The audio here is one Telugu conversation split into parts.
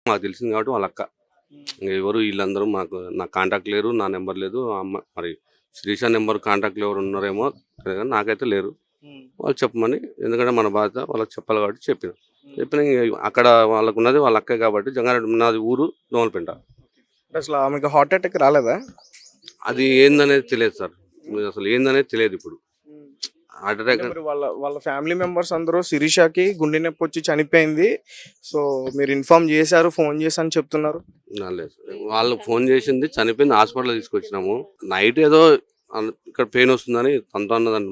మాకు తెలిసింది కాబట్టి వాళ్ళ అక్క. ఇంక ఎవరు వీళ్ళందరూ నా కాంటాక్ట్ లేరు, నా నెంబర్ లేదు. అమ్మ మరి శ్రీష నెంబర్ కాంటాక్ట్లు ఎవరు ఉన్నారేమో తెలియదు కానీ నాకైతే లేరు. వాళ్ళు చెప్పమని, ఎందుకంటే మన బాధ్యత వాళ్ళకి చెప్పాలి కాబట్టి చెప్పిన అక్కడ వాళ్ళకు ఉన్నది వాళ్ళ అక్క కాబట్టి జంగారెడ్డి, నాది ఊరు దోమలపెంట. అసలు ఆమెకు హార్ట్ అటాక్ రాలేదా? అది ఏందనేది తెలియదు సార్, అసలు ఏందనేది తెలియదు ఇప్పుడు. హార్ట్ అటాక్ మరి వాళ్ళ వాళ్ళ ఫ్యామిలీ మెంబర్స్ అందరూ శిరీషకి గుండె నొప్పి వచ్చి చనిపోయింది, సో మీరు ఇన్ఫార్మ్ చేశారు, ఫోన్ చేశాను చెప్తున్నారు. లేదు, వాళ్ళు ఫోన్ చేసింది చనిపోయింది, హాస్పిటల్ తీసుకొచ్చినాము. నైట్ ఏదో ఇక్కడ పెయిన్ వస్తుందని తనతో అన్నదండి.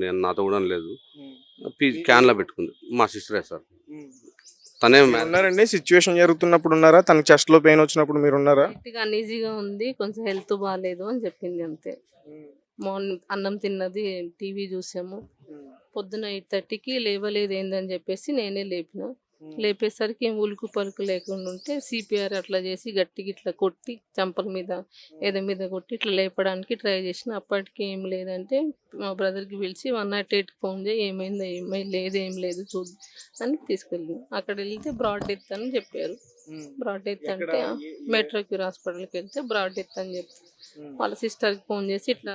నేను నాతో కూడా లేదు, క్యాన్లో పెట్టుకుంది మా సిస్టరే సార్. తనే ఉన్నారండి సిచ్యువేషన్ జరుగుతున్నప్పుడు ఉన్నారా? తన చెస్ట్ లో పెయిన్ వచ్చినప్పుడు మీరు ఉన్నారా? అన్ఈజీగా ఉంది, కొంచెం హెల్త్ బాగాలేదు అని చెప్పింది అంతే. మార్నింగ్ అన్నం తిన్నది, టీవీ చూసాము. పొద్దున 8:30కి లేవలేదు ఏందని చెప్పేసి నేనే లేపేసరికి ఏం ఉలుకు పలుకు లేకుండా ఉంటే సిపిఆర్ అట్లా చేసి గట్టిగా ఇట్లా కొట్టి చంపల మీద ఏదో మీద కొట్టి ఇట్లా లేపడానికి ట్రై చేసిన. అప్పటికి ఏం లేదంటే మా బ్రదర్కి పిలిచి 108కి ఫోన్ చేయి, ఏమైందో ఏం లేదు చూద్దాం అని తీసుకెళ్ళింది. అక్కడ వెళ్తే బ్రాడ్ డెత్ అని చెప్పారు. బ్రాడ్ డెత్ అంటే మెట్రో క్యూర్ హాస్పిటల్కి వెళ్తే బ్రాడ్ డెత్ అని చెప్పి వాళ్ళ సిస్టర్కి ఫోన్ చేసి ఇట్లా.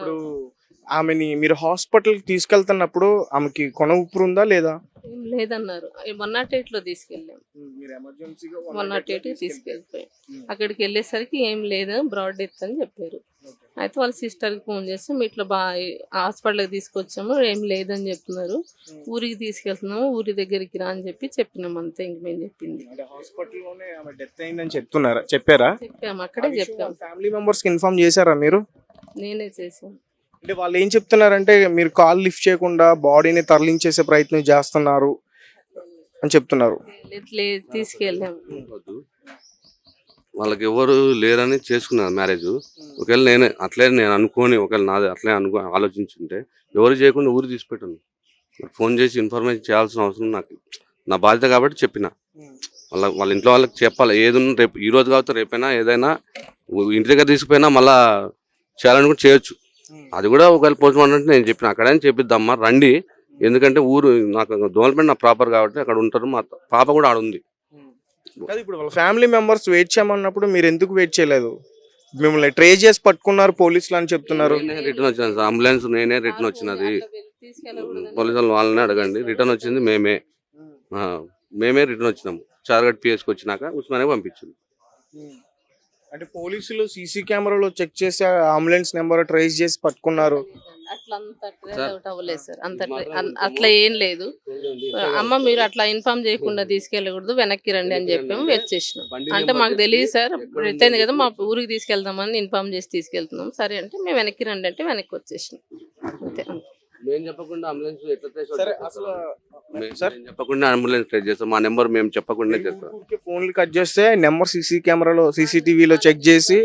ఆమెని మీరు హాస్పిటల్కి తీసుకెళ్తున్నప్పుడు ఆమెకి కొన ఊపిరి ఉందా లేదా? ఏం లేదన్నారు. 108లో తీసుకెళ్ళాం, 108కి తీసుకెళ్ళిపోయాం. అక్కడికి వెళ్ళేసరికి ఏం లేదు, బ్రాడ్ డెత్ అని చెప్పారు. అయితే వాళ్ళ సిస్టర్కి ఫోన్ చేసి ఇట్లా హాస్పిటల్కి తీసుకొచ్చాము, ఏం లేదని చెప్తున్నారు, ఊరికి తీసుకెళ్తున్నాము, ఊరి దగ్గరికి రా అని చెప్పినాం అంతే. ఇంక మేము చెప్పింది హాస్పిటల్లోనే ఆమె డెత్ అయిందని చెప్పారా? చెప్పాము, అక్కడే చెప్పాము. ఫ్యామిలీ మెంబర్స్కి ఇన్ఫార్మ్ చేశారా మీరు? నేనే చేసాను. అంటే వాళ్ళు ఏం చెప్తున్నారంటే మీరు కాల్ లిఫ్ట్ చేయకుండా బాడీని తరలించేసే ప్రయత్నం చేస్తున్నారు అని చెప్తున్నారు. తీసుకెళ్ళాము, వాళ్ళకి ఎవరు లేరని చేసుకున్నారు మ్యారేజ్. ఒకవేళ నేను అనుకోని ఒకవేళ నాది అట్లే ఆలోచించుంటే ఎవరు చేయకుండా ఊరు తీసిపెట్టాను. ఫోన్ చేసి ఇన్ఫర్మేషన్ చేయాల్సిన అవసరం నా బాధ్యత కాబట్టి చెప్పిన. వాళ్ళ ఇంట్లో వాళ్ళకి చెప్పాలి, ఏదన్నా రేపు ఈ రోజు కాబట్టి రేపైనా ఏదైనా ఇంటి దగ్గర తీసుకుపోయినా మళ్ళీ చేయాలని కూడా చేయొచ్చు. అది కూడా ఒకవేళ పోస్ట్ మార్టం అంటే నేను చెప్పిన అక్కడైనా చెప్పిద్దామ్మా రండి, ఎందుకంటే ఊరు నాకు దోమలపేట నా ప్రాపర్ కాబట్టి అక్కడ ఉంటారు, మా పాప కూడా ఆడ ఉంది. ఇప్పుడు వాళ్ళ ఫ్యామిలీ మెంబర్స్ వెయిట్ చేయమన్నప్పుడు మీరు ఎందుకు వెయిట్ చేయలేదు? మిమ్మల్ని ట్రేస్ చేసి పట్టుకున్నారు పోలీసులు అని చెప్తున్నారు. రిటర్న్ వచ్చింది సార్, అంబులెన్స్ నేనే రిటర్న్ వచ్చినది. పోలీసులు వాళ్ళనే అడగండి, రిటర్న్ వచ్చింది మేమే రిటర్న్ వచ్చినాము. చార్గట్ పిఎస్కి వచ్చినాక ఉస్మానియాకి పంపించింది. అంటే పోలీసులు సీసీ కెమెరాలో చెక్ చేసి అంబులెన్స్ నెంబర్ ట్రేస్ చేసి పట్టుకున్నారు. అట్లా ఏం లేదు. అమ్మ మీరు అట్లా ఇన్ఫార్మ్ చేయకుండా తీసుకెళ్ళకూడదు, వెనక్కి రండి అని చెప్పాము, వచ్చేసినాం. అంటే మాకు తెలియదు సార్, ఎత్తైంది కదా మా ఊరికి తీసుకెళ్దామని ఇన్ఫార్మ్ చేసి తీసుకెళ్తున్నాం. సరే అంటే మేము వెనక్కి రండి అంటే వెనక్కి వచ్చేసినాం అంతే. చెప్పకుండా అంబులెన్స్ ట్రై చేస్తాం, మా నెంబర్ మేము చెప్పకుండా చేస్తాం. ఫోన్లు కట్ చేస్తే నెంబర్ సీసీటీవీలో చెక్ చేసి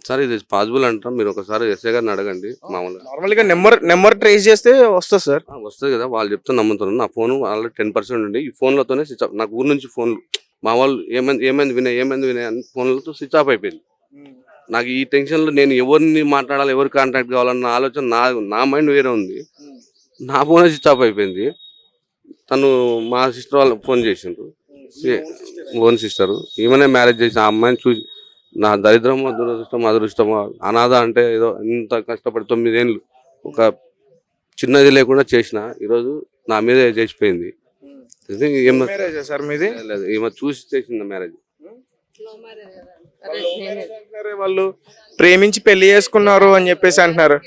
సార్ ఇది పాసిబుల్ అంటాం. మీరు ఒకసారి ఎస్ఐ గారిని అడగండి. నార్మల్గా నెంబర్ ట్రేస్ చేస్తే వస్తుంది సార్. వస్తుంది కదా, వాళ్ళు చెప్తే నమ్ముతున్నాను. నా ఫోన్ ఆల్రెడీ 10% ఉండి ఈ ఫోన్లతోనే స్విచ్ ఆఫ్. నాకు ఊరు నుంచి ఫోన్లు మా వాళ్ళు ఏమైంది వినయ్ అని ఫోన్లతో స్విచ్ ఆఫ్ అయిపోయింది. నాకు ఈ టెన్షన్లో నేను ఎవరిని మాట్లాడాలి, ఎవరు కాంటాక్ట్ కావాలన్న ఆలోచన నా మైండ్ వేరే ఉంది. నా ఫోన్ స్విచ్ ఆఫ్ అయిపోయింది. తను మా సిస్టర్ వాళ్ళకి ఫోన్ చేసిండ్రు, ఓన్ సిస్టరు. ఈమెనే మ్యారేజ్ చేసిన ఆ అమ్మాయిని చూసి నా దరిద్రమో అదృష్టమో అనాథ అంటే ఏదో ఇంత కష్టపడి 9 ఏళ్ళు ఒక చిన్నది లేకుండా చేసిన ఈరోజు నా మీద చేసిపోయింది. ఈమె చూసి చేసింది మ్యారేజ్. వాళ్ళు ప్రేమించి పెళ్లి చేసుకున్నారు అని చెప్పేసి అంటున్నారు.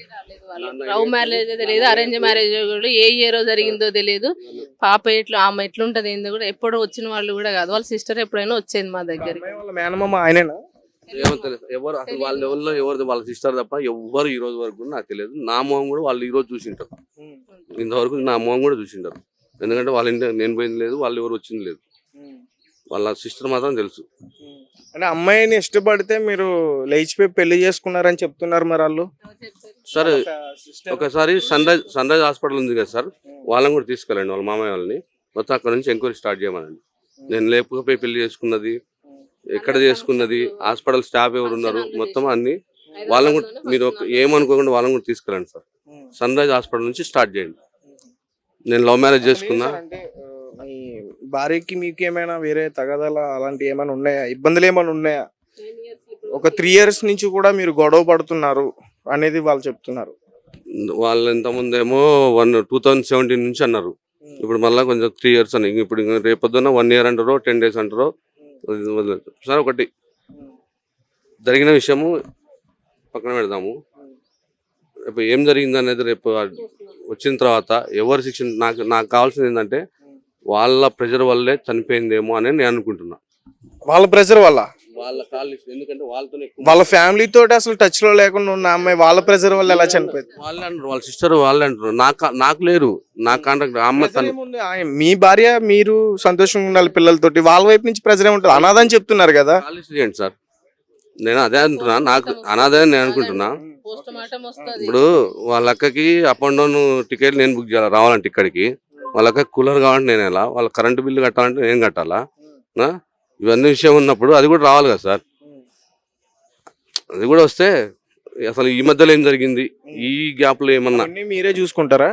లవ్ మ్యారేజ్ తెలియదు, అరేంజ్ మ్యారేజ్ కూడా ఏ ఇయర్ జరిగిందో తెలియదు. పాప ఆమె ఎట్లుంటది ఏందో కూడా ఎప్పుడో వచ్చిన వాళ్ళు కూడా కాదు, వాళ్ళ సిస్టర్ ఎప్పుడైనా వచ్చేది మా దగ్గరికి. ఏమో తెలియదు ఎవరు అసలు వాళ్ళ లెవెల్లో ఎవరు వాళ్ళ సిస్టర్ తప్ప ఎవరు ఈ రోజు వరకు నాకు తెలియదు. నా మొహం కూడా వాళ్ళు ఈ రోజు చూసింటారు, ఇంతవరకు నా మొహం కూడా చూసింటారు. ఎందుకంటే వాళ్ళ ఇంటి నేను పోయింది లేదు, వాళ్ళు ఎవరు వచ్చింది లేదు. వాళ్ళ సిస్టర్ మాత్రం తెలుసు. అంటే అమ్మాయిని ఇష్టపడితే మీరు లేచిపోయి పెళ్లి చేసుకున్నారని చెప్తున్నారు మరి వాళ్ళు. సరే ఒకసారి సన్ రైజ్ హాస్పిటల్ ఉంది కదా సార్, వాళ్ళని కూడా తీసుకెళ్ళండి, వాళ్ళ మామయ్య వాళ్ళని. మొత్తం అక్కడ నుంచి ఎంక్వైరీ స్టార్ట్ చేయమనండి. నేను లేకపోయి పెళ్లి చేసుకున్నది, ఎక్కడ చేసుకున్నది, హాస్పిటల్ స్టాఫ్ ఎవరు ఉన్నారు, మొత్తం అన్ని వాళ్ళని కూడా మీరు ఏమనుకోకుండా వాళ్ళని కూడా తీసుకెళ్ళండి సార్. సన్ రైజ్ హాస్పిటల్ నుంచి స్టార్ట్ చేయండి. నేను లవ్ మ్యారేజ్ చేసుకున్నా. భార్యకి మీకు ఏమైనా వేరే తగాదాల అలాంటి ఏమైనా ఉన్నాయా, ఇబ్బందులు ఏమైనా ఉన్నాయా? ఒక 3 ఇయర్స్ నుంచి కూడా మీరు గొడవ పడుతున్నారు అనేది వాళ్ళు చెప్తున్నారు. వాళ్ళు ఇంతకుముందేమో 2017 నుంచి అన్నారు. ఇప్పుడు మళ్ళీ కొంచెం 3 ఇయర్స్ అని. ఇప్పుడు ఇంకా రేపొద్దున 1 ఇయర్ అంటారో 10 డేస్ అంటారో సార్. ఒకటి జరిగిన విషయము పక్కన పెడదాము. రేపు ఏం జరిగింది అనేది రేపు వచ్చిన తర్వాత ఎవరి శిక్షణ నాకు కావాల్సింది ఏంటంటే వాళ్ళ ప్రెజర్ వల్లే చనిపోయిందేమో అని నేను అనుకుంటున్నా. వాళ్ళ ప్రెషర్ వల్ల, వాళ్ళ కాళ్ళు ఎందుకంటే వాళ్ళతోనే వాళ్ళ ఫ్యామిలీ తోటి అసలు టచ్ లో లేకుండా ఉన్న అమ్మాయి వాళ్ళ ప్రెషర్ వల్ల ఎలా చనిపోయింది? వాళ్ళే అంటారు, వాళ్ళ సిస్టర్ వాళ్ళే అంటారు. నాకు లేరు, నా కాంటాక్ట్ అమ్మాయి ప్రెషర్ ఏముంది? మీ భార్య మీరు సంతోషంగా ఉండాలి పిల్లలతోటి, వాళ్ళ వైపు నుంచి ప్రెషర్ ఏముంటుంది? అనాథని చెప్తున్నారు కదా. చేయండి సార్. నేను అదే అంటున్నా, నాకు అనాథే అని నేను అనుకుంటున్నా. పోస్ట్ మార్టం వస్తుంది. ఇప్పుడు వాళ్ళ అక్కకి అప్ అండ్ డౌన్ టికెట్ నేను బుక్ చేయాలి రావాలంటే ఇక్కడికి. వాళ్ళ అక్కకి కూలర్ కావాలంటే నేను ఎలా, వాళ్ళ కరెంటు బిల్లు కట్టాలంటే నేను కట్టాలా? ఇవన్నీ విషయం ఉన్నప్పుడు అది కూడా రావాలి కదా సార్. అది కూడా వస్తే అసలు ఈ మధ్యలో ఏం జరిగింది, ఈ గ్యాప్ లో ఏమన్నా అన్నీ మీరే చూసుకుంటారా?